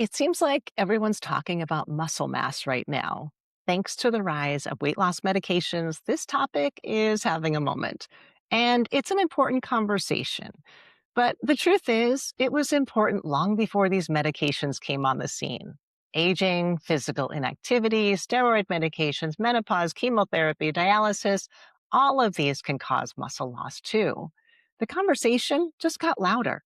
It seems like everyone's talking about muscle mass right now. Thanks to the rise of weight loss medications, this topic is having a moment. And it's an important conversation. But the truth is, it was important long before these medications came on the scene. Aging, physical inactivity, steroid medications, menopause, chemotherapy, dialysis, all of these can cause muscle loss too. The conversation just got louder.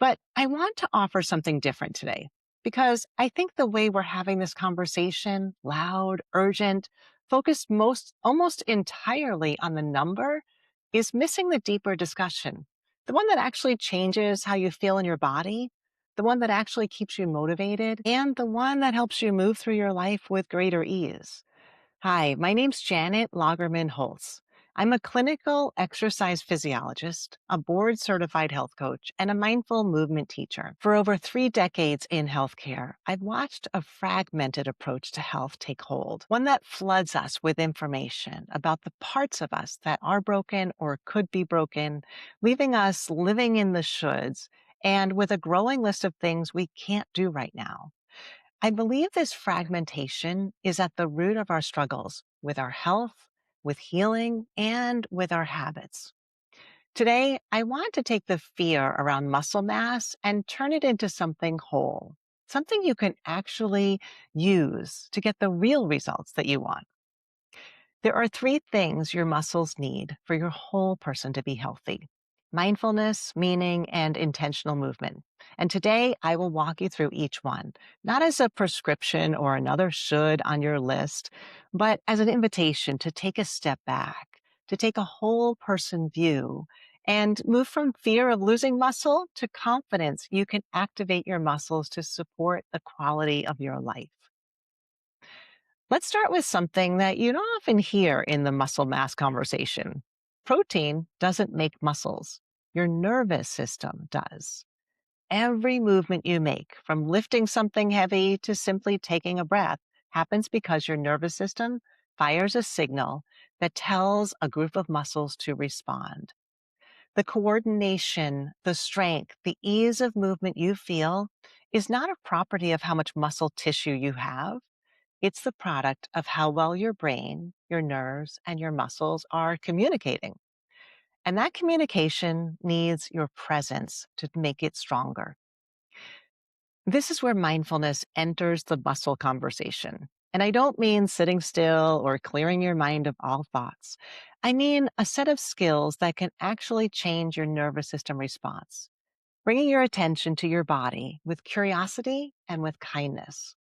But I want to offer something different today because I think the way we're having this conversation, loud, urgent, focused almost entirely on the number, is missing the deeper discussion. The one that actually changes how you feel in your body, the one that actually keeps you motivated, and the one that helps you move through your life with greater ease. Hi, my name's Janet Lagerman Holtz. I'm a clinical exercise physiologist, a board certified health coach, and a mindful movement teacher. For over 3 decades in healthcare, I've watched a fragmented approach to health take hold, one that floods us with information about the parts of us that are broken or could be broken, leaving us living in the shoulds and with a growing list of things we can't do right now. I believe this fragmentation is at the root of our struggles with our health, with healing, and with our habits. Today, I want to take the fear around muscle mass and turn it into something whole, something you can actually use to get the real results that you want. There are three things your muscles need for your whole person to be healthy: mindfulness, meaning, and intentional movement. And today I will walk you through each one, not as a prescription or another should on your list, but as an invitation to take a step back, to take a whole person view and move from fear of losing muscle to confidence you can activate your muscles to support the quality of your life. Let's start with something that you don't often hear in the muscle mass conversation. Protein doesn't make muscles. Your nervous system does. Every movement you make, from lifting something heavy to simply taking a breath, happens because your nervous system fires a signal that tells a group of muscles to respond. The coordination, the strength, the ease of movement you feel is not a property of how much muscle tissue you have. It's the product of how well your brain, your nerves, and your muscles are communicating. And that communication needs your presence to make it stronger. This is where mindfulness enters the muscle conversation. And I don't mean sitting still or clearing your mind of all thoughts. I mean a set of skills that can actually change your nervous system response, bringing your attention to your body with curiosity and with kindness.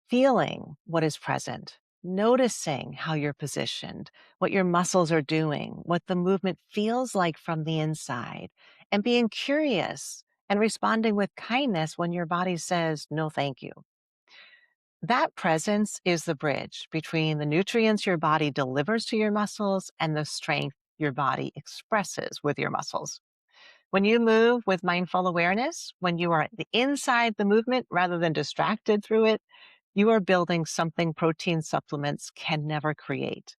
Feeling what is present, noticing how you're positioned, what your muscles are doing, what the movement feels like from the inside, and being curious and responding with kindness when your body says, no, thank you. That presence is the bridge between the nutrients your body delivers to your muscles and the strength your body expresses with your muscles. When you move with mindful awareness, when you are inside the movement rather than distracted through it, you are building something protein supplements can never create: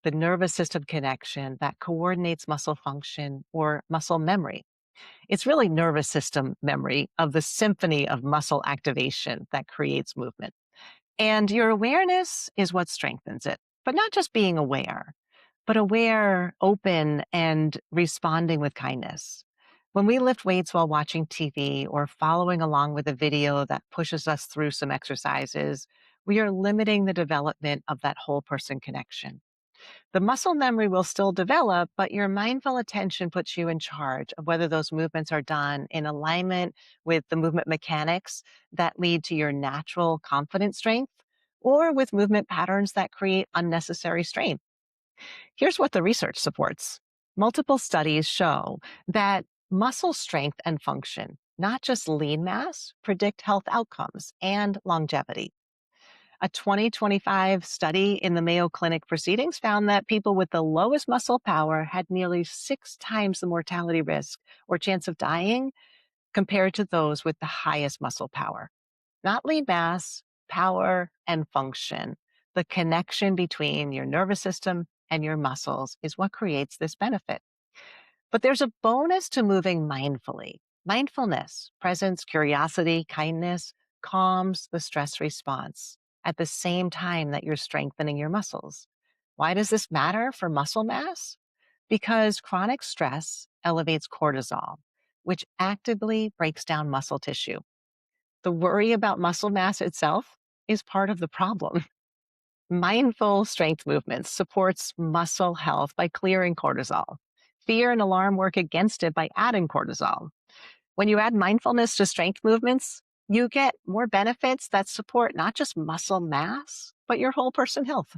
the nervous system connection that coordinates muscle function or muscle memory. It's really nervous system memory of the symphony of muscle activation that creates movement. And your awareness is what strengthens it, but not just being aware, but aware, open, and responding with kindness. When we lift weights while watching TV or following along with a video that pushes us through some exercises, we are limiting the development of that whole person connection. The muscle memory will still develop, but your mindful attention puts you in charge of whether those movements are done in alignment with the movement mechanics that lead to your natural confident strength or with movement patterns that create unnecessary strain. Here's what the research supports. Multiple studies show that muscle strength and function, not just lean mass, predict health outcomes and longevity. A 2025 study in the Mayo Clinic proceedings found that people with the lowest muscle power had nearly 6 times the mortality risk or chance of dying compared to those with the highest muscle power. Not lean mass, power, and function. The connection between your nervous system and your muscles is what creates this benefit. But there's a bonus to moving mindfully. Mindfulness, presence, curiosity, kindness calms the stress response at the same time that you're strengthening your muscles. Why does this matter for muscle mass? Because chronic stress elevates cortisol, which actively breaks down muscle tissue. The worry about muscle mass itself is part of the problem. Mindful strength movements supports muscle health by clearing cortisol. Fear and alarm work against it by adding cortisol. When you add mindfulness to strength movements, you get more benefits that support not just muscle mass, but your whole person health.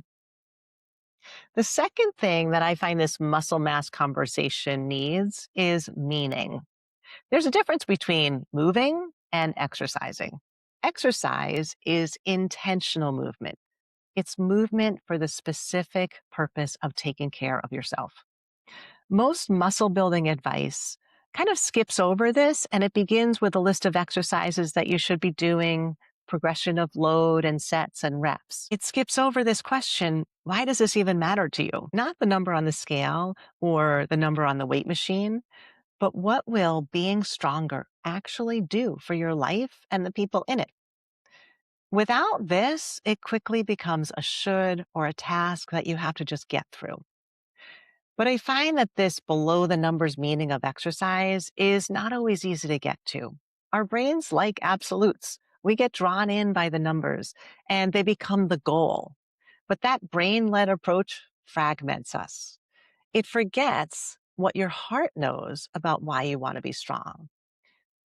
The second thing that I find this muscle mass conversation needs is meaning. There's a difference between moving and exercising. Exercise is intentional movement. It's movement for the specific purpose of taking care of yourself. Most muscle building advice kind of skips over this and it begins with a list of exercises that you should be doing, progression of load and sets and reps. It skips over this question, why does this even matter to you? Not the number on the scale or the number on the weight machine, but what will being stronger actually do for your life and the people in it? Without this, it quickly becomes a should or a task that you have to just get through. But I find that this below the numbers meaning of exercise is not always easy to get to. Our brains like absolutes. We get drawn in by the numbers and they become the goal. But that brain led approach fragments us. It forgets what your heart knows about why you want to be strong.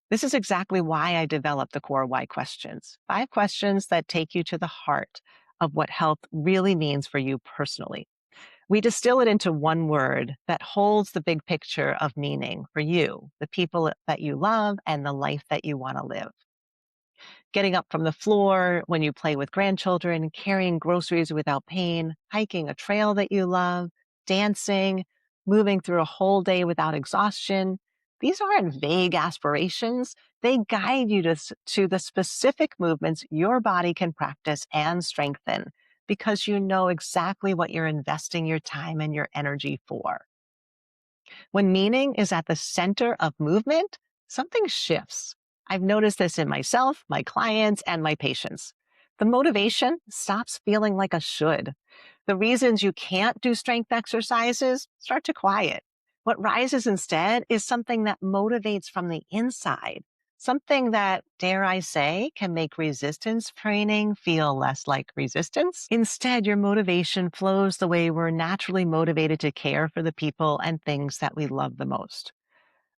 This is exactly why I developed the core why questions. 5 questions that take you to the heart of what health really means for you personally. We distill it into one word that holds the big picture of meaning for you, the people that you love, and the life that you want to live. Getting up from the floor when you play with grandchildren, carrying groceries without pain, hiking a trail that you love, dancing, moving through a whole day without exhaustion. These aren't vague aspirations. They guide you to the specific movements your body can practice and strengthen because you know exactly what you're investing your time and your energy for. When meaning is at the center of movement, something shifts. I've noticed this in myself, my clients, and my patients. The motivation stops feeling like a should. The reasons you can't do strength exercises start to quiet. What rises instead is something that motivates from the inside, something that, dare I say, can make resistance training feel less like resistance. Instead, your motivation flows the way we're naturally motivated to care for the people and things that we love the most.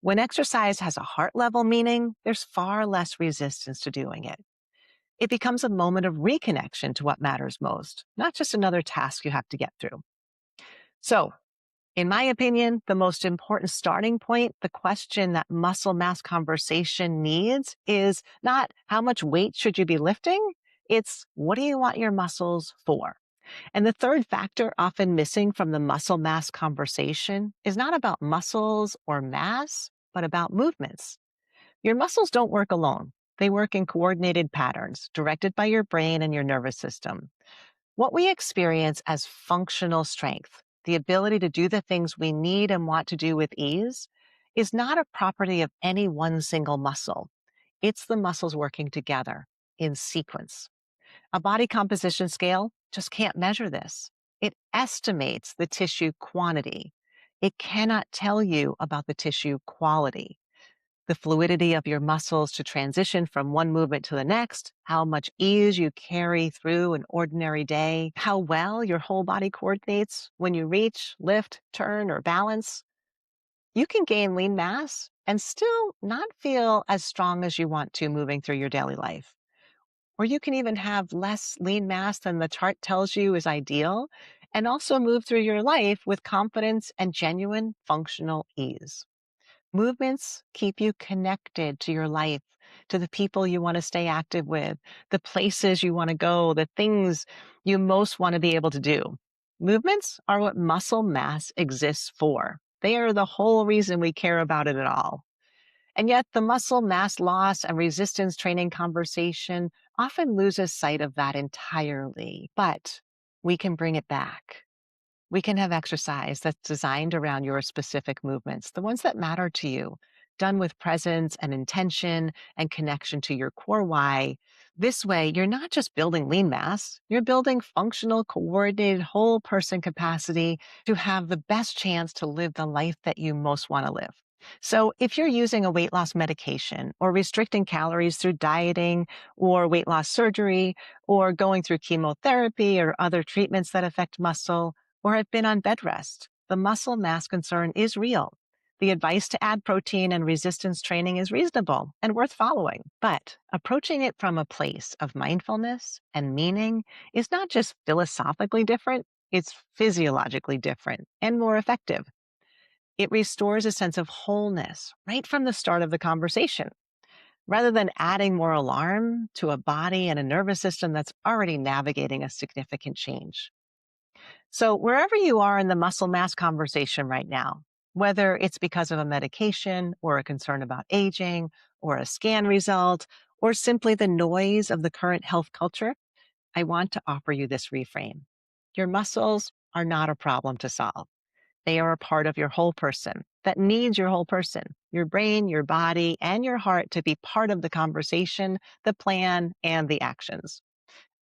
When exercise has a heart level meaning, there's far less resistance to doing it. It becomes a moment of reconnection to what matters most, not just another task you have to get through. So, in my opinion, the most important starting point, the question that muscle mass conversation needs is not how much weight should you be lifting? It's what do you want your muscles for? And the third factor often missing from the muscle mass conversation is not about muscles or mass, but about movements. Your muscles don't work alone. They work in coordinated patterns directed by your brain and your nervous system. What we experience as functional strength, the ability to do the things we need and want to do with ease, is not a property of any one single muscle. It's the muscles working together in sequence. A body composition scale just can't measure this. It estimates the tissue quantity. It cannot tell you about the tissue quality, the fluidity of your muscles to transition from one movement to the next, how much ease you carry through an ordinary day, how well your whole body coordinates when you reach, lift, turn, or balance. You can gain lean mass and still not feel as strong as you want to moving through your daily life. Or you can even have less lean mass than the chart tells you is ideal and also move through your life with confidence and genuine functional ease. Movements keep you connected to your life, to the people you want to stay active with, the places you want to go, the things you most want to be able to do. Movements are what muscle mass exists for. They are the whole reason we care about it at all. And yet the muscle mass loss and resistance training conversation often loses sight of that entirely, but we can bring it back. We can have exercise that's designed around your specific movements, the ones that matter to you, done with presence and intention and connection to your core why. This way, you're not just building lean mass, you're building functional, coordinated, whole person capacity to have the best chance to live the life that you most want to live. So, if you're using a weight loss medication or restricting calories through dieting or weight loss surgery or going through chemotherapy or other treatments that affect muscle or have been on bed rest, the muscle mass concern is real. The advice to add protein and resistance training is reasonable and worth following. But approaching it from a place of mindfulness and meaning is not just philosophically different, it's physiologically different and more effective. It restores a sense of wholeness right from the start of the conversation, rather than adding more alarm to a body and a nervous system that's already navigating a significant change. So, wherever you are in the muscle mass conversation right now, whether it's because of a medication or a concern about aging or a scan result or simply the noise of the current health culture, I want to offer you this reframe. Your muscles are not a problem to solve. They are a part of your whole person that needs your whole person, your brain, your body, and your heart to be part of the conversation, the plan, and the actions.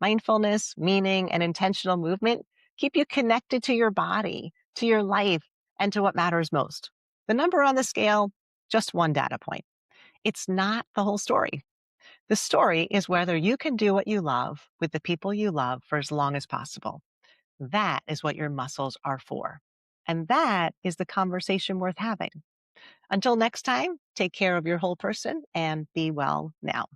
Mindfulness, meaning, and intentional movement keep you connected to your body, to your life, and to what matters most. The number on the scale, just one data point. It's not the whole story. The story is whether you can do what you love with the people you love for as long as possible. That is what your muscles are for. And that is the conversation worth having. Until next time, take care of your whole person and be well now.